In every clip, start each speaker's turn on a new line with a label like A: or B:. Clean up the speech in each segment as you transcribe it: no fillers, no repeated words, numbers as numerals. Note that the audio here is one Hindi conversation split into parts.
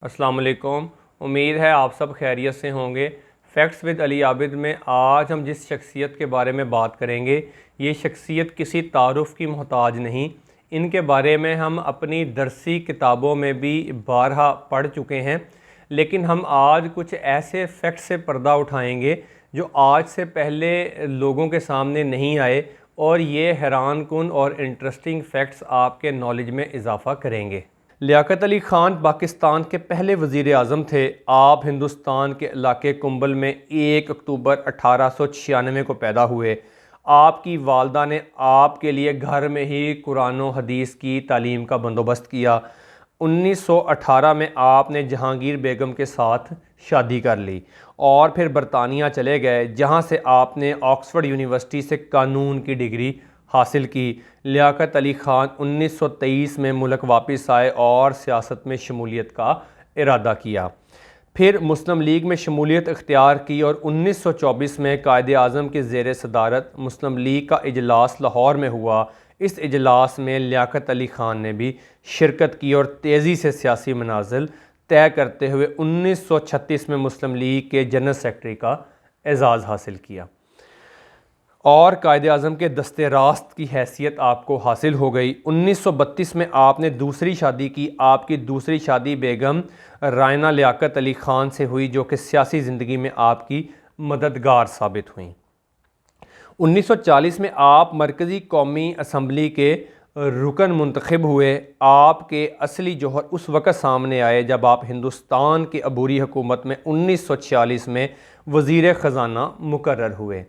A: अस्सलाम वालेकुम। उम्मीद है आप सब खैरियत से होंगे। फ़ैक्ट्स विद अली आबिद में आज हम जिस शख्सियत के बारे में बात करेंगे, ये शख्सियत किसी तारुफ़ की मोहताज नहीं। इनके बारे में हम अपनी दरसी किताबों में भी बारहा पढ़ चुके हैं, लेकिन हम आज कुछ ऐसे फ़ैक्ट से पर्दा उठाएंगे जो आज से पहले लोगों के सामने नहीं आए, और ये हैरानकुन और इंटरेस्टिंग फ़ैक्ट्स आपके नॉलेज में इजाफ़ा करेंगे। लियाकत अली ख़ान पाकिस्तान के पहले वज़ीर आज़म थे। आप हिंदुस्तान के इलाके कुंबल में 1 अक्टूबर 1896 को पैदा हुए। आपकी वालदा ने आपके लिए घर में ही कुरान व हदीस की तालीम का बंदोबस्त किया। 1918 में आपने जहांगीर बेगम के साथ शादी कर ली और फिर बरतानिया चले गए, जहां से आपने ऑक्सफोर्ड यूनिवर्सिटी से कानून की डिग्री हासिल की। लियाकत अली ख़ान 1923 में मुल्क वापस आए और सियासत में शमूलियत का इरादा किया। फिर मुस्लिम लीग में शमूलियत इख्तियार की और 1924 में कायदे आज़म के ज़ेर सदारत मुस्लिम लीग का इजलास लाहौर में हुआ। इस इजलास में लियाकत अली ख़ान ने भी शिरकत की और तेज़ी से सियासी मनाजिल तय करते हुए 1936 में मुस्लिम लीग के जनरल सेक्रेटरी का एजाज़ हासिल किया और कायदे आज़म के दस्ते रास्त की हैसियत आपको हासिल हो गई। 1932 में आपने दूसरी शादी की। आपकी दूसरी शादी बेगम रायना लियाकत अली ख़ान से हुई, जो कि सियासी ज़िंदगी में आपकी मददगार साबित हुई। 1940 में आप मरकज़ी कौमी असम्बली के रुकन मुंतखब हुए। आपके असली जौहर उस वक़्त सामने आए जब आप हिंदुस्तान की अबूरी हुकूमत में 1946 में वज़ीर ख़जाना मुकर्रर हुए।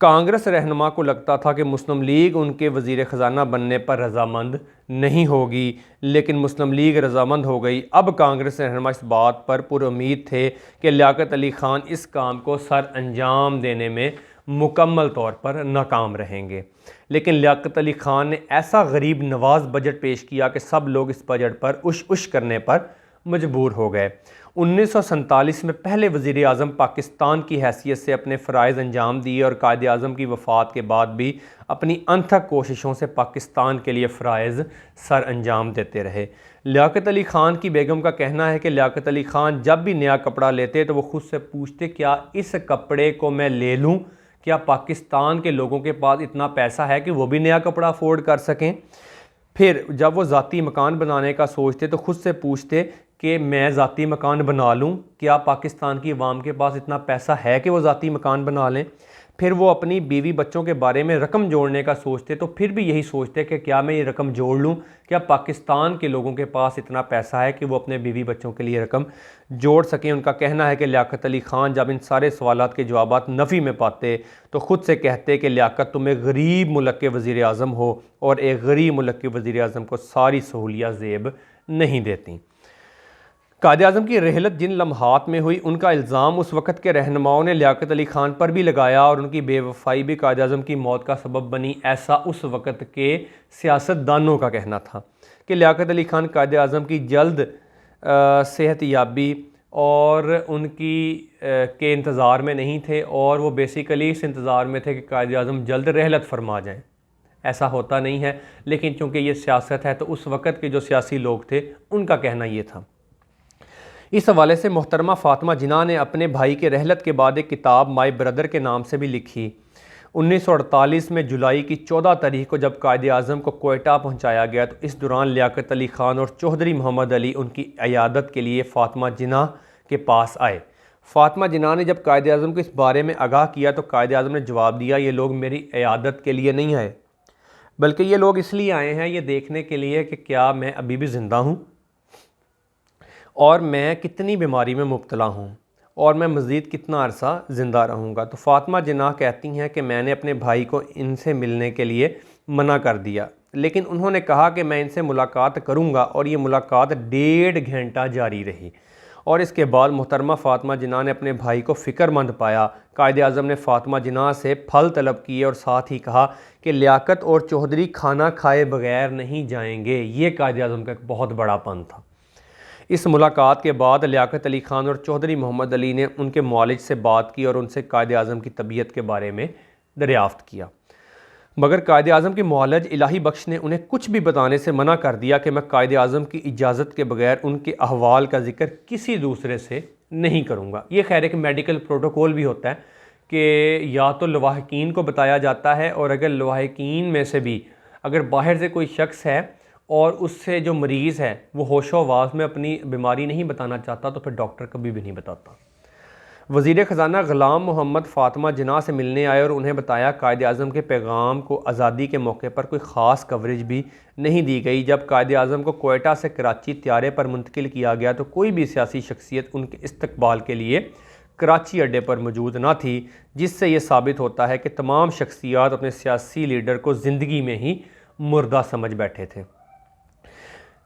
A: कांग्रेस रहनुमा को लगता था कि मुस्लिम लीग उनके वज़ीर ख़जाना बनने पर रजामंद नहीं होगी, लेकिन मुस्लिम लीग रजामंद हो गई। अब कांग्रेस रहनुमा इस बात पर पुरुम्मीद थे कि लियाकत अली ख़ान इस काम को सर अंजाम देने में मुकम्मल तौर पर नाकाम रहेंगे, लेकिन लियाकत अली ख़ान ने ऐसा गरीब नवाज बजट पेश किया कि सब लोग इस बजट पर उश उश करने पर मजबूर हो गए। 1947 में पहले वज़ीर आज़म पाकिस्तान की हैसियत से अपने फ़राइज़ अंजाम दिए और कायदे आज़म की वफ़ात के बाद भी अपनी अनथक कोशिशों से पाकिस्तान के लिए फ़राइज़ सर अंजाम देते रहे। लियाकत अली ख़ान की बेगम का कहना है कि लियाकत अली ख़ान जब भी नया कपड़ा लेते तो वो ख़ुद से पूछते, क्या इस कपड़े को मैं ले लूँ? क्या पाकिस्तान के लोगों के पास इतना पैसा है कि वो भी नया कपड़ा अफोर्ड कर सकें? फिर जब वो ज़ाती मकान बनाने का सोचते तो ख़ुद से पूछते कि मैं ज़ाती मकान बना लूँ, क्या पाकिस्तान की आवाम के पास इतना पैसा है कि वो ज़ाती मकान बना लें? फिर वो अपनी बीवी बच्चों के बारे में रकम जोड़ने का सोचते तो फिर भी यही सोचते कि क्या मैं ये रकम जोड़ लूँ? क्या पाकिस्तान के लोगों के पास इतना पैसा है कि वो अपने बीवी बच्चों के लिए रकम जोड़ सकें? उनका कहना है कि लियाकत अली ख़ान जब इन सारे सवालात के जवाबात नफ़ी में पाते तो ख़ुद से कहते कि लियाकत, तुम एक गरीब मुल्क के वज़ीर आज़म हो और एक गरीब मुल्क के वज़ीर आज़म को सारी सहूलियात ज़ेब नहीं देती। कायदे आज़म की रहलत जिन लम्हात में हुई, उनका इल्ज़ाम उस वक़्त के रहनुमाओं ने लियाकत अली ख़ान पर भी लगाया और उनकी बेवफ़ाई भी कायदे आज़म की मौत का सबब बनी। ऐसा उस वक़्त के सियासतदानों का कहना था कि लियाकत अली ख़ान कायदे आज़म की जल्द सेहतयाबी और उनकी के इंतज़ार में नहीं थे, और वो बेसिकली इस इंतज़ार में थे कि कायदे आज़म जल्द रहलत फरमा जाएँ। ऐसा होता नहीं है, लेकिन चूँकि ये सियासत है तो उस वक़्त के जो सियासी लोग थे उनका कहना ये था। इस हवाले से मोहतरमा फ़ातिमा जिन्ना ने अपने भाई के रहलत के बाद एक किताब माई ब्रदर के नाम से भी लिखी। 1948 में जुलाई की 14 तारीख को जब कायदे आज़म को कोयटा पहुंचाया गया तो इस दौरान लियाकत अली ख़ान और चौधरी मोहम्मद अली उनकी इयादत के लिए फ़ातिमा जिन्ना के पास आए। फ़ातिमा जिन्ना ने जब कायदे आज़म को इस बारे में आगाह किया तो कायदे आज़म ने जवाब दिया, ये लोग मेरी इयादत के लिए नहीं आए, बल्कि ये लोग इसलिए आए हैं ये देखने के लिए कि क्या मैं अभी भी ज़िंदा हूँ और मैं कितनी बीमारी में मुब्तला हूँ और मैं मज़ीद कितना अरसा ज़िंदा रहूँगा। तो फ़ातिमा जिन्ना कहती हैं कि मैंने अपने भाई को इनसे मिलने के लिए मना कर दिया, लेकिन उन्होंने कहा कि मैं इनसे मुलाकात करूँगा, और ये मुलाकात 1.5 घंटा जारी रही। और इसके बाद मोहतरमा फ़ातिमा जिन्ना ने अपने भाई को फ़िक्रमंद पाया। कायदे आज़म ने फ़ातिमा जिन्ना से फल तलब किए और साथ ही कहा कि लियाकत और चौधरी खाना खाए बगैर नहीं जाएंगे। ये कायदे आज़म का एक बहुत बड़ा पन था। इस मुलाकात के बाद लियाकत अली ख़ान और चौधरी मोहम्मद अली ने उनके मौलिज से बात की और उनसे कायदे आज़म की तबीयत के बारे में दरियाफ़्त किया। मगर कायद आज़म के मुआलज इलाही बख्श ने उन्हें कुछ भी बताने से मना कर दिया कि मैं कायद आज़म की इजाज़त के बगैर उनके अहवाल का जिक्र किसी दूसरे से नहीं करूँगा। ये खैर एक मेडिकल प्रोटोकॉल भी होता है कि या तो लवाहकीन को बताया जाता है, और अगर लवाहकीन में से भी अगर बाहर से कोई शख्स है और उससे जो मरीज़ है वो होशो हवास में अपनी बीमारी नहीं बताना चाहता तो फिर डॉक्टर कभी भी नहीं बताता। वज़ीर ख़ज़ाना ग़ुलाम मोहम्मद फ़ातिमा जिन्ना से मिलने आए और उन्हें बताया कायद आज़म के पैगाम को आज़ादी के मौके पर कोई ख़ास कवरेज भी नहीं दी गई। जब कायद आज़म को कोयटा से कराची त्यारे पर मुंतकिल किया गया तो कोई भी सियासी शख्सियत उनके इस्तकबाल के लिए कराची अड्डे पर मौजूद ना थी, जिससे ये साबित होता है कि तमाम शख्सियात अपने सियासी लीडर को ज़िंदगी में ही मुर्दा समझ बैठे थे।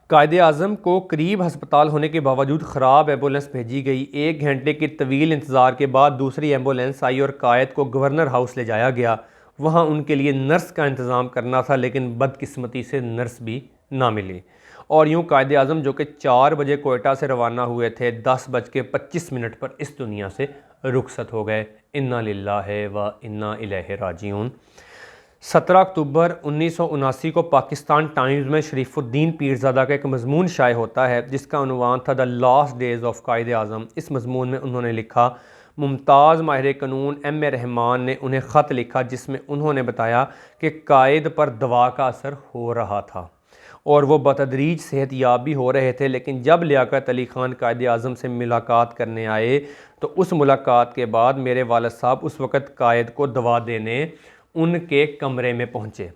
A: कायद आज़म को करीब हस्पताल होने के बावजूद ख़राब एम्बुलेंस भेजी गई। 1 घंटे के तवील इंतज़ार के बाद दूसरी एम्बुलेंस आई और कायद को गवर्नर हाउस ले जाया गया। वहाँ उनके लिए नर्स का इंतज़ाम करना था, लेकिन बदकिस्मती से नर्स भी ना मिली। और यूँ कायद आज़म जो कि 4 बजे कोयटा से रवाना हुए थे, 10:25 पर इस दुनिया से रुखसत हो गए। इन्ना लिल्लाहि व इन्ना इलैहि राजिऊन। 17 अक्टूबर 1979 को पाकिस्तान टाइम्स में शरीफुद्दीन पीरज़ादा का एक मजमून शाये होता है जिसका उन्वान था द लास्ट डेज़ ऑफ कायद आज़म। इस मजमून में उन्होंने लिखा, मुमताज़ माहिर कानून M.A. रहमान ने उन्हें ख़त लिखा जिसमें उन्होंने बताया कि कायद पर दवा का असर हो रहा था और वो बतदरीज सेहतयाब भी हो रहे थे। लेकिन जब लियाकत अली ख़ान कायद आज़म से मुलाकात करने आए तो उस मुलाकात के बाद मेरे वालिद साहब उस वक़्त कायद को दवा देने उनके कमरे में पहुँचे।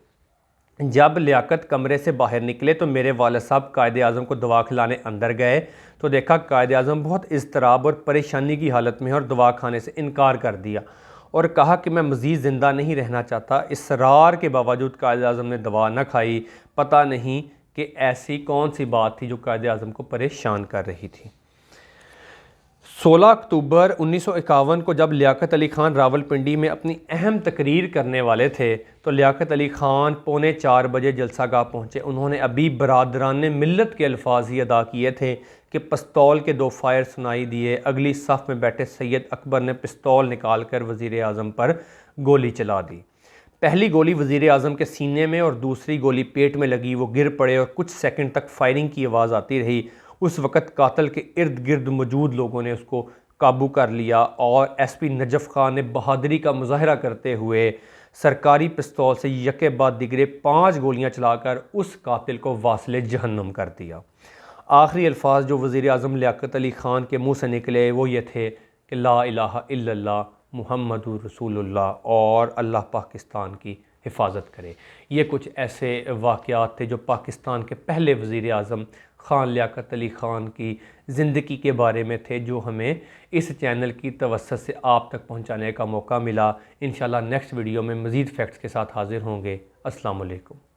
A: जब लियाकत कमरे से बाहर निकले तो मेरे वालिद साहब कायद आज़म को दवा खिलाने अंदर गए तो देखा कायद आज़म बहुत इज़्तिराब और परेशानी की हालत में है और दवा खाने से इनकार कर दिया और कहा कि मैं मज़ीद ज़िंदा नहीं रहना चाहता। इसरार के बावजूद कायद आज़म ने दवा न खाई। पता नहीं कि ऐसी कौन सी बात थी जो कायद आज़म को परेशान कर रही थी। 16 अक्टूबर 1951 को जब लियाकत अली ख़ान रावलपिंडी में अपनी अहम तकरीर करने वाले थे तो लियाकत अली ख़ान 3:45 बजे जलसागाह पहुँचे। उन्होंने अभी बरादरान मिल्लत के अल्फाज ही अदा किए थे कि पिस्तौल के 2 फायर सुनाई दिए। अगली सफ़ में बैठे सैयद अकबर ने पिस्तौल निकाल कर वज़ीर आज़म पर गोली चला दी। पहली गोली वज़ीर आज़म के सीने में और दूसरी गोली पेट में लगी। वो गिर पड़े और कुछ सेकंड तक फायरिंग की आवाज़ आती रही। उस वक़्त कातिल के इर्द गिर्द मौजूद लोगों ने उसको काबू कर लिया और SP नजफ़ खान ने बहादुरी का मुजाहरा करते हुए सरकारी पिस्तौल से यके बाद दिगरे 5 गोलियां चलाकर उस कातिल को वासिले जहन्नम कर दिया। आखिरी अल्फाज जो वज़ीर आज़म लियाकत अली ख़ान के मुँह से निकले वो ये थे कि ला इलाहा इल्लल्लाह मुहम्मदुर रसूलुल्लाह और अल्लाह पाकिस्तान की हिफाजत करे। ये कुछ ऐसे वाक़यात थे जो पाकिस्तान के पहले वज़ीर आज़म ख़ान लियाकत अली ख़ान की ज़िंदगी के बारे में थे जो हमें इस चैनल की तवस्सुत से आप तक पहुंचाने का मौका मिला। इंशाल्लाह नेक्स्ट वीडियो में मज़ीद फ़ैक्ट्स के साथ हाज़िर होंगे। अस्सलाम वालेकुम।